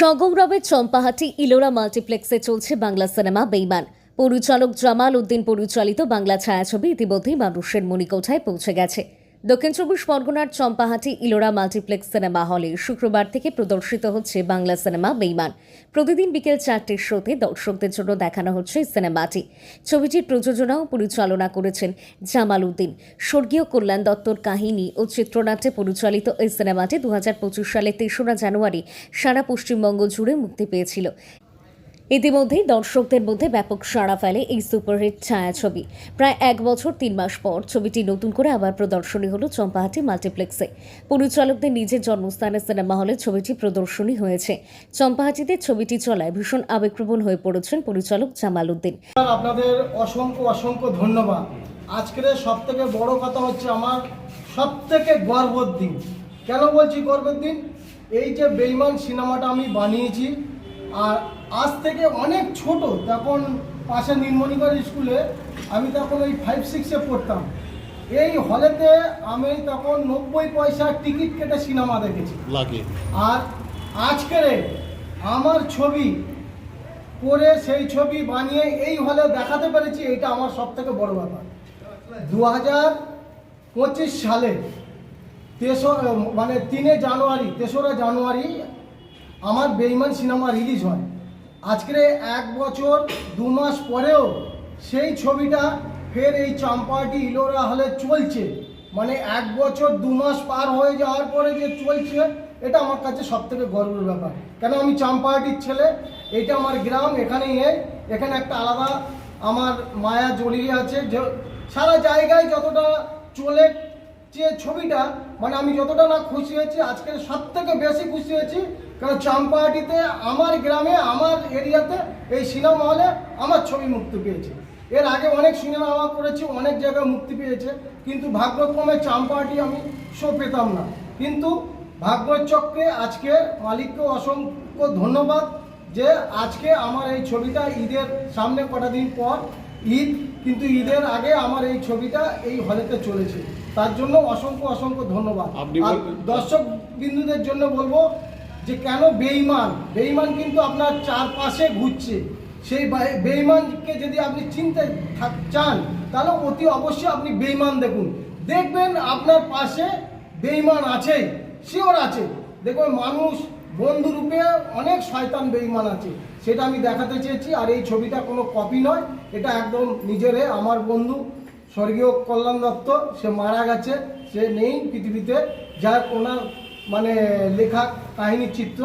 সগৌরবে চম্পাহাটি ইলোরা মাল্টিপ্লেক্সে চলছে বাংলা সিনেমা বেঈমান। পরিচালক জামাল উদ্দিন পরিচালিত বাংলা ছায়াছবি ইতিমধ্যেই মানুষের মণিকোঠায় পৌঁছে গেছে। দক্ষিণ চব্বিশ পরগনার চম্পাহাটি ইলোরা মাল্টিপ্লেক্স সিনেমা হলে শুক্রবার থেকে প্রদর্শিত হচ্ছে বাংলা সিনেমা বেঈমান। প্রতিদিন বিকেল 4টের শোতে দর্শকদের জন্য দেখানো হচ্ছে এই সিনেমাটি। ছবিটির প্রযোজনা ও পরিচালনা করেছেন জামাল উদ্দিন। স্বর্গীয় কল্যাণ দত্তর কাহিনী ও চিত্রনাট্যে পরিচালিত এই সিনেমাটি 2025 সালের 3রা জানুয়ারি সারা পশ্চিমবঙ্গ জুড়ে মুক্তি পেয়েছিল। ইতিমধ্যেই দর্শকদের মধ্যে ব্যাপক সাড়া ফেলে এই সুপারহিট ছায়াছবি। প্রায় 1 বছর 3 মাস পর ছবিটি নতুন করে আবার প্রদর্শনী হলো চম্পাহাটি মাল্টিপ্লেক্সে। পরিচালকদের নিজের জন্মস্থানে সিনেমা হলে ছবিটি প্রদর্শনী হয়েছে। চম্পাহাটিতে ছবিটি চলায় ভীষণ আবেগপ্রবণ হয়ে পড়েছেন পরিচালক জামাল উদ্দিন। আপনাদের অসংখ্য ধন্যবাদ। আজকের সবথেকে বড় কথা হচ্ছে আমার সবথেকে গর্বের দিন। কেন বলছি গর্বের দিন? এই যে বেঈমান সিনেমাটা আমি বানিয়েছি, আর আজ থেকে অনেক ছোট, তখন পাশে নীলমণিগড় স্কুলে আমি তখন ওই 5-6-এ পড়তাম। এই হলেতে আমি তখন 90 পয়সার টিকিট কেটে সিনেমা দেখেছি। আর আজকের আমার ছবি করে সেই ছবি বানিয়ে এই হলে দেখাতে পেরেছি, এটা আমার সব থেকে বড় ব্যাপার। 2025 সালে 3রা জানুয়ারি আমার বেঈমান সিনেমা রিলিজ হয়। আজকের 1 বছর 2 মাস পরেও সেই ছবিটা ফের এই চম্পাহাটি ইলোরা হলে চলছে। মানে 1 বছর 2 মাস পার হয়ে যাওয়ার পরে যে চলছে, এটা আমার কাছে সবথেকে গর্বের ব্যাপার। কেন আমি চম্পাহাটির ছেলে, এটা আমার গ্রাম, এখানেই এখানে একটা আলাদা আমার মায়া জড়িয়ে আছে। যে সারা জায়গায় যতটা চলে যে ছবিটা, মানে আমি যতটা না খুশি হয়েছি, আজকে সবথেকে বেশি খুশি হয়েছি। কারণ চম্পাহাটিতে আমার গ্রামে আমার এরিয়াতে এই সিনেমা হলে আমার ছবি মুক্তি পেয়েছে। এর আগে অনেক সিনেমা করেছি, অনেক জায়গায় মুক্তি পেয়েছে, কিন্তু ভাগ্যক্রমে চম্পাহাটি আমি শো পেতাম না। কিন্তু ভাগ্যচক্রে আজকে মালিককে অসংখ্য ধন্যবাদ যে আজকে আমার এই ছবিটা ঈদের সামনে কটা দিন পর ঈদ, কিন্তু ঈদের আগে আমার এই ছবিটা এই হলেতে চলেছে। তার জন্য অসংখ্য ধন্যবাদ। আর দর্শক বিন্দুদের জন্য বলবো যে কেন বেঈমান কিন্তু আপনার চারপাশে ঘুরছে। সেই বেঈমানকে যদি আপনি চিনতে চান, তাহলে অতি অবশ্যই আপনি বেঈমান দেখবেন আপনার পাশে বেঈমান আছে, শিওর আছে। দেখবেন মানুষ বন্ধুরূপে অনেক শয়তান বেঈমান আছে, সেটা আমি দেখাতে চেয়েছি। আর এই ছবিটা কোনো কপি নয়, এটা একদম নিজেরে আমার বন্ধু স্বর্গীয় কল্যাণ দত্ত, সে মারা গেছে, সে নেই পৃথিবীতে, যার ওনার মানে লেখা কাহিনী চিত্র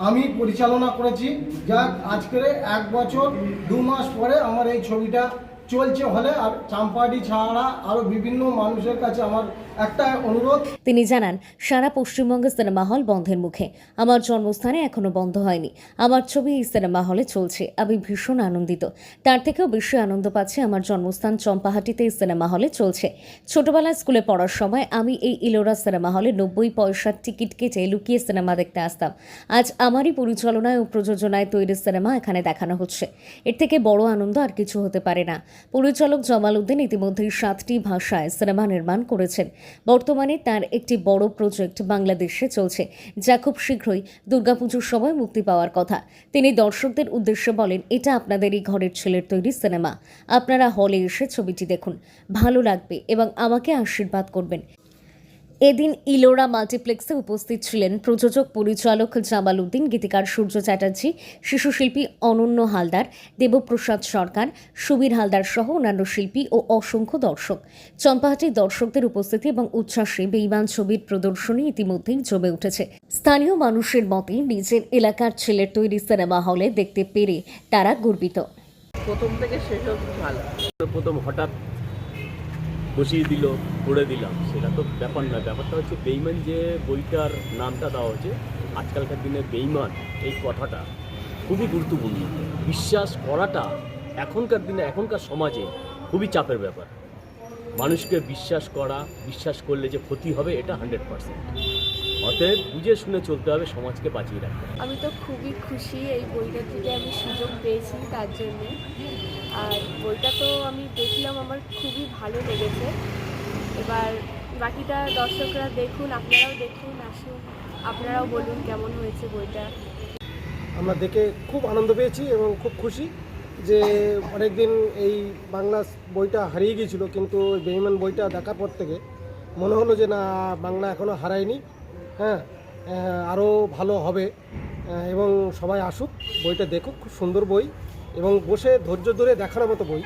আমি পরিচালনা করেছি। যাক আজকের 1 বছর 2 মাস পরে আমার এই ছবিটা চলছে হলে। আর চম্পাহাটি ছাড়া আরও বিভিন্ন মানুষের কাছে আমার একটা অনুরোধ। তিনি জানান, সারা পশ্চিমবঙ্গে সিনেমা হল বন্ধের মুখে। আমার জন্মস্থানে এখনো বন্ধ হয়নি। আমার ছবি এই সিনেমা হলে চলছে। আমি ভীষণ আনন্দিত। তার থেকেও বেশি আনন্দ পাচ্ছি আমার জন্মস্থান চম্পাহাটিতে এই সিনেমা হলে চলছে। ছোটবেলায় স্কুলে পড়ার সময় আমি এই ইলোরা সিনেমা হলে 90 পয়সার টিকিট কেটে লুকিয়ে সিনেমা দেখতে আসতাম। আজ আমারই পরিচালনায় ও প্রযোজনায় তৈরি সিনেমা এখানে দেখানো হচ্ছে। এর থেকে বড় আনন্দ আর কিছু হতে পারে না। পরিচালক জামাল উদ্দিন ইতিমধ্যেই 7টি ভাষায় সিনেমা নির্মাণ করেছেন। বর্তমানে তার একটি বড় প্রজেক্ট বাংলাদেশে চলছে, যা খুব শীঘ্রই দুর্গাপুজোর সময় মুক্তি পাওয়ার কথা। তিনি দর্শকদের উদ্দেশ্যে বলেন, এটা আপনাদেরই ঘরের ছেলের তৈরি সিনেমা। আপনারা হলে এসে ছবিটি দেখুন, ভালো লাগবে এবং আমাকে আশীর্বাদ করবেন। এদিন ইলোরা মাল্টিপ্লেক্সে উপস্থিত ছিলেন প্রযোজক পরিচালক জামাল উদ্দিন, গীতিকার সূর্য চ্যাটার্জি, শিশুশিল্পী অনন্য হালদার, দেবপ্রসাদ সরকার, সুবীর হালদার সহ অন্যান্য শিল্পী ও অসংখ্য দর্শক। চম্পাহাটির দর্শকদের উপস্থিতি এবং উচ্ছ্বাসে বেঈমান ছবির প্রদর্শনী ইতিমধ্যেই জমে উঠেছে। স্থানীয় মানুষের মতে নিজের এলাকার ছেলের তৈরি সিনেমা হলে দেখতে পেরে তারা গর্বিত। প্রথম থেকে শেষ অবধি ভালো। প্রথম হঠাৎ বসিয়ে দিল, পড়ে দিলাম, সেটা তো ব্যাপার নয়। ব্যাপারটা হচ্ছে বেঈমান যে বইটার নামটা দেওয়া হচ্ছে, আজকালকার দিনে বেঈমান এই কথাটা খুবই গুরুত্বপূর্ণ। বিশ্বাস করাটা এখনকার দিনে এখনকার সমাজে খুবই চাপের ব্যাপার। মানুষকে বিশ্বাস করলে যে ক্ষতি হবে, এটা 100%। অতএব বুঝে শুনে চলতে হবে, সমাজকে বাঁচিয়ে রাখতে হবে। আমি তো খুবই খুশি এই বইটা থেকে আমি সুযোগ পেয়েছি তার জন্যে। আর বইটা তো আমি দেখলাম, আমার খুবই ভালো লেগেছে। এবার বাকিটা দর্শকরা দেখুন, আপনারাও দেখুন, আসুন, আপনারাও বলুন কেমন হয়েছে বইটা। আমরা দেখে খুব আনন্দ পেয়েছি এবং খুব খুশি যে অনেকদিন এই বাংলা বইটা হারিয়ে গিয়েছিল, কিন্তু ওই বেঈমান বইটা দেখার পর থেকে মনে হলো যে না, বাংলা এখনও হারায়নি। হ্যাঁ, আরও ভালো হবে এবং সবাই আসুক, বইটা দেখুক। খুব সুন্দর বই এবং বসে ধৈর্য ধরে দেখার মতো বই,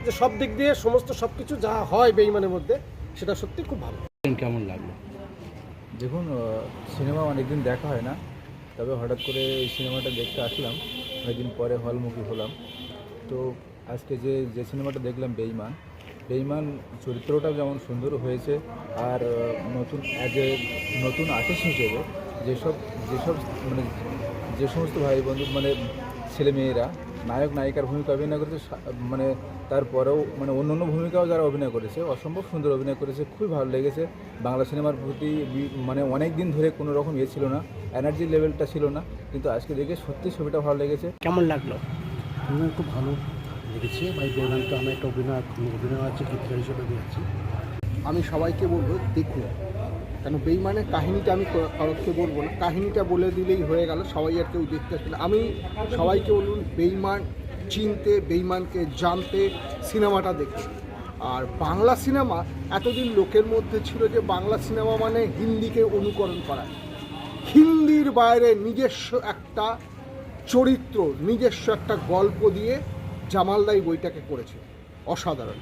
যে সব দিক দিয়ে সমস্ত সব কিছু যা হয় বেঈমানের মধ্যে সেটা সত্যি খুব ভালো। কেমন লাগলো? দেখুন, সিনেমা অনেকদিন দেখা হয় না, তবে হঠাৎ করে এই সিনেমাটা দেখতে আসলাম, অনেকদিন পরে হলমুখী হলাম। তো আজকে যে সিনেমাটা দেখলাম বেঈমান চরিত্রটা যেমন সুন্দর হয়েছে, আর নতুন নতুন আর্টিস্ট হিসেবে যেসব মানে যে সমস্ত ভাই বন্ধু মানে ছেলেমেয়েরা নায়ক নায়িকার ভূমিকা অভিনয় করেছে, মানে তারপরেও মানে অন্য ভূমিকাও যারা অভিনয় করেছে অসম্ভব সুন্দর অভিনয় করেছে, খুবই ভালো লেগেছে। বাংলা সিনেমার প্রতি মানে অনেক দিন ধরে কোনো রকম ছিল না, এনার্জি লেভেলটা ছিল না, কিন্তু আজকে দেখে সত্যি ছবিটা ভালো লেগেছে। কেমন লাগলো? আমার খুব ভালো লেগেছে। ভাই বেঈমান তো আমার একটা অভিনয় আছে, গীতিকার হিসেবে আমি আছি। আমি সবাইকে বলবো দেখুন, কেন বেঈমানের কাহিনীটা আমি কারোকে বলবো না, কাহিনীটা বলে দিলেই হয়ে গেল, সবাই আর কেউ দেখতে আসবে না। আমি সবাইকে বলুন বেঈমান চিনতে, বেঈমানকে জানতে সিনেমাটা দেখুন। আর বাংলা সিনেমা এতদিন লোকের মধ্যে ছিল যে বাংলা সিনেমা মানে হিন্দিকে অনুকরণ করা, হিন্দির বাইরে নিজস্ব একটা চরিত্র, নিজস্ব একটা গল্প দিয়ে জামালদাই বইটাকে করেছে, অসাধারণ।